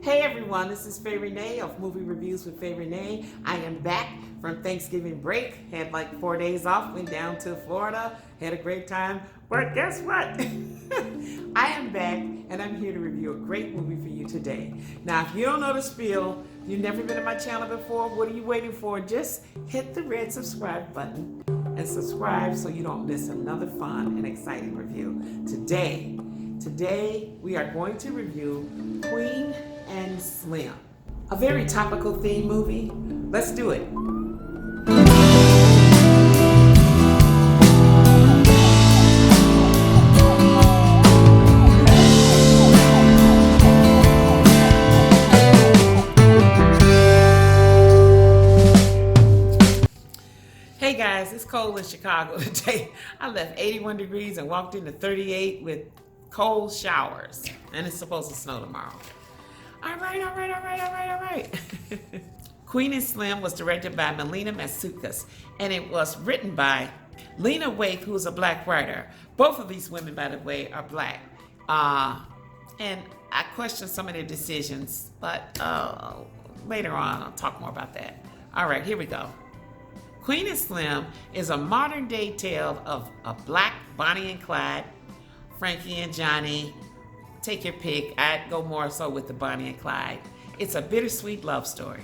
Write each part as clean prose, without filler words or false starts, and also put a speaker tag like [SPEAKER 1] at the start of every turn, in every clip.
[SPEAKER 1] Hey everyone, this is Faye Renee of Movie Reviews with Faye Renee. I am back from Thanksgiving break. Had like 4 days off, went down to Florida, had a great time. But guess what? I am back and I'm here to review a great movie for you today. Now, if you don't know the spiel, you've never been to my channel before, what are you waiting for? Just hit the red subscribe button and subscribe so you don't miss another fun and exciting review. Today we are going to review Queen and Slim, a very topical theme movie. Let's do it. Hey guys, it's cold in Chicago today. I left 81 degrees and walked into 38 with cold showers, and it's supposed to snow tomorrow. All right. Queen and Slim was directed by Melina Matsoukas, and it was written by Lena Waithe, who is a black writer. Both of these women, by the way, are black. And I question some of their decisions, but later on I'll talk more about that. All right, here we go. Queen and Slim is a modern day tale of a Black Bonnie and Clyde, Frankie and Johnny. Take your pick. I'd go more so with the Bonnie and Clyde. It's a bittersweet love story.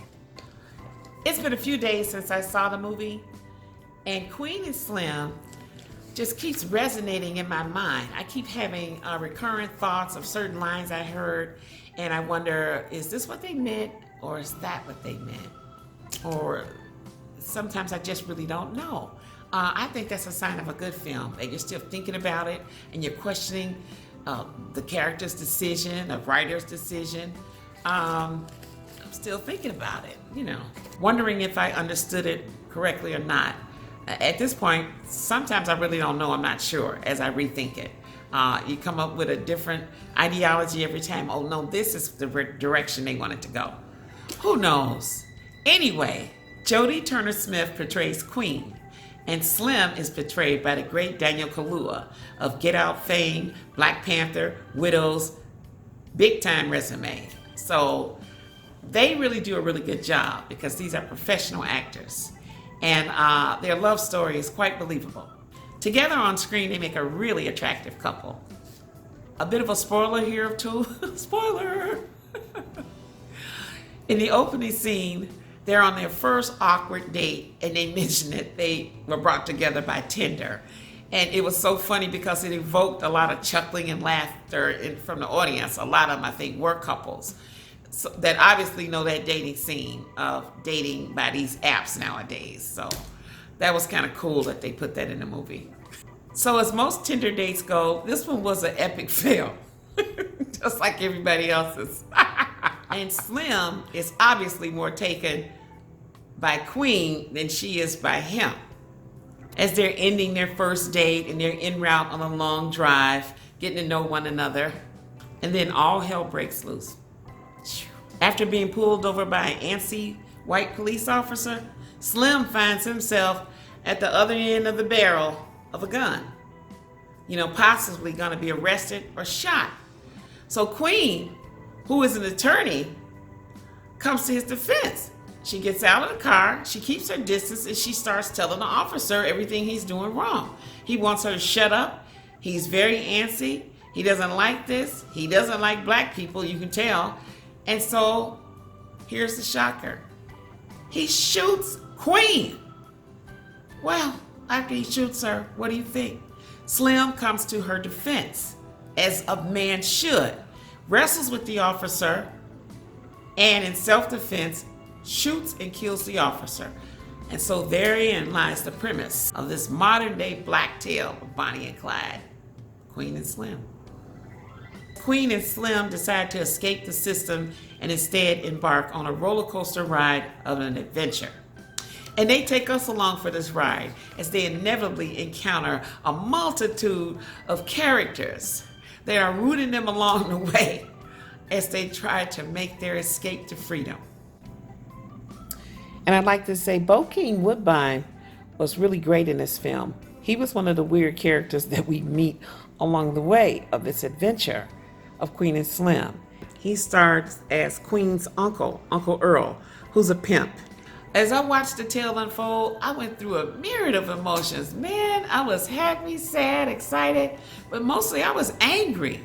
[SPEAKER 1] It's been a few days since I saw the movie, and Queen and Slim just keeps resonating in my mind. I keep having recurrent thoughts of certain lines I heard, and I wonder, is this what they meant, or is that what they meant? Or sometimes I just really don't know. I think that's a sign of a good film, that you're still thinking about it and you're questioning the character's decision, the writer's decision. I'm still thinking about it, wondering if I understood it correctly or not. At this point, sometimes I really don't know, I'm not sure as I rethink it. You come up with a different ideology every time. Oh no, this is the direction they wanted to go. Who knows? Anyway, Jodie Turner-Smith portrays Queen, and Slim is portrayed by the great Daniel Kaluuya of Get Out fame, Black Panther, Widows, big time resume. So they really do a really good job because these are professional actors, and their love story is quite believable. Together on screen, they make a really attractive couple. A bit of a spoiler here too. Spoiler! In the opening scene, they're on their first awkward date, and they mentioned that they were brought together by Tinder. And it was so funny because it evoked a lot of chuckling and laughter from the audience. A lot of them, I think, were couples that obviously know that dating scene of dating by these apps nowadays. So that was kind of cool that they put that in the movie. So as most Tinder dates go, this one was an epic fail, just like everybody else's. And Slim is obviously more taken by Queen than she is by him. As they're ending their first date and they're en route on a long drive, getting to know one another, and then all hell breaks loose. After being pulled over by an antsy white police officer, Slim finds himself at the other end of the barrel of a gun, possibly gonna be arrested or shot. So Queen, who is an attorney, comes to his defense. She gets out of the car, she keeps her distance, and she starts telling the officer everything he's doing wrong. He wants her to shut up. He's very antsy. He doesn't like this. He doesn't like black people, you can tell. And so, here's the shocker. He shoots Queen. Well, after he shoots her, what do you think? Slim comes to her defense, as a man should, wrestles with the officer, and in self-defense, shoots and kills the officer. And so therein lies the premise of this modern-day black tale of Bonnie and Clyde, Queen and Slim. Queen and Slim decide to escape the system and instead embark on a roller coaster ride of an adventure. And they take us along for this ride as they inevitably encounter a multitude of characters. They are rooting them along the way as they try to make their escape to freedom. And I'd like to say Bokeem Woodbine was really great in this film. He was one of the weird characters that we meet along the way of this adventure of Queen and Slim. He stars as Queen's uncle, Uncle Earl, who's a pimp. As I watched the tale unfold, I went through a myriad of emotions. Man, I was happy, sad, excited, but mostly I was angry.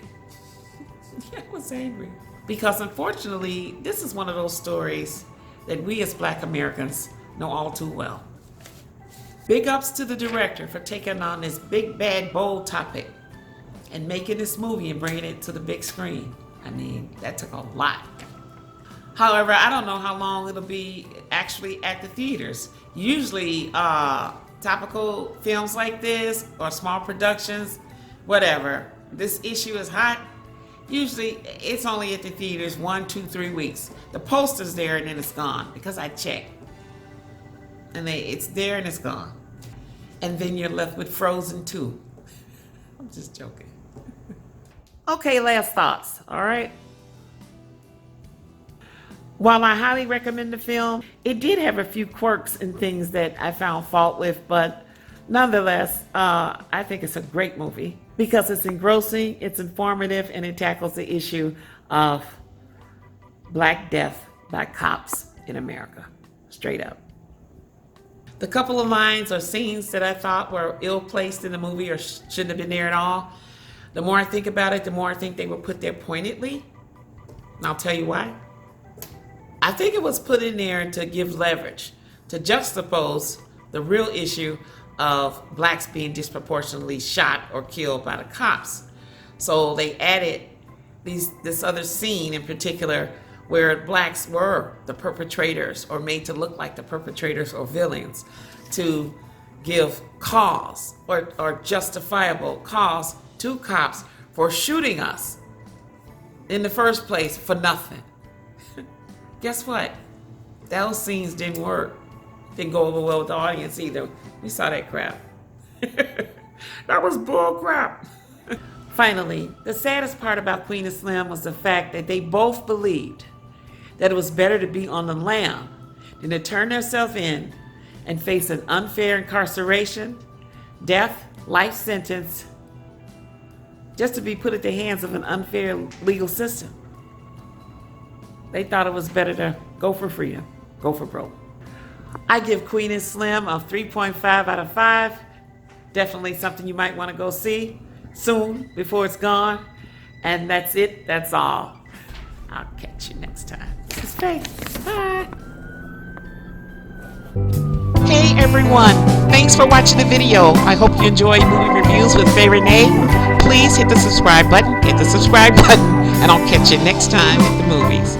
[SPEAKER 1] I was angry. Because unfortunately, this is one of those stories that we as Black Americans know all too well. Big ups to the director for taking on this big, bad, bold topic and making this movie and bringing it to the big screen. I mean, that took a lot. However, I don't know how long it'll be actually at the theaters. Usually, topical films like this or small productions, whatever, this issue is hot. Usually, it's only at the theaters 1, 2, 3 weeks. The poster's there and then it's gone because I checked. And it's there and it's gone. And then you're left with Frozen 2. I'm just joking. Okay, last thoughts, all right? While I highly recommend the film, it did have a few quirks and things that I found fault with, but nonetheless, I think it's a great movie because it's engrossing, it's informative, and it tackles the issue of Black death by cops in America, straight up. The couple of lines or scenes that I thought were ill-placed in the movie or shouldn't have been there at all, the more I think about it, the more I think they were put there pointedly. And I'll tell you why. I think it was put in there to give leverage, to juxtapose the real issue of Blacks being disproportionately shot or killed by the cops. So they added this other scene in particular where Blacks were the perpetrators or made to look like the perpetrators or villains to give cause or justifiable cause to cops for shooting us in the first place for nothing. Guess what? Those scenes didn't work. Didn't go over well with the audience either. We saw that crap. That was bull crap. Finally, the saddest part about Queen and Slim was the fact that they both believed that it was better to be on the lam than to turn themselves in and face an unfair incarceration, death, life sentence, just to be put at the hands of an unfair legal system. They thought it was better to go for freedom, go for broke. I give Queen and Slim a 3.5 out of 5. Definitely something you might want to go see soon before it's gone. And that's it. That's all. I'll catch you next time. This is Faye. Bye. Hey everyone. Thanks for watching the video. I hope you enjoy movie reviews with Faye Renee. Please hit the subscribe button, and I'll catch you next time at the movies.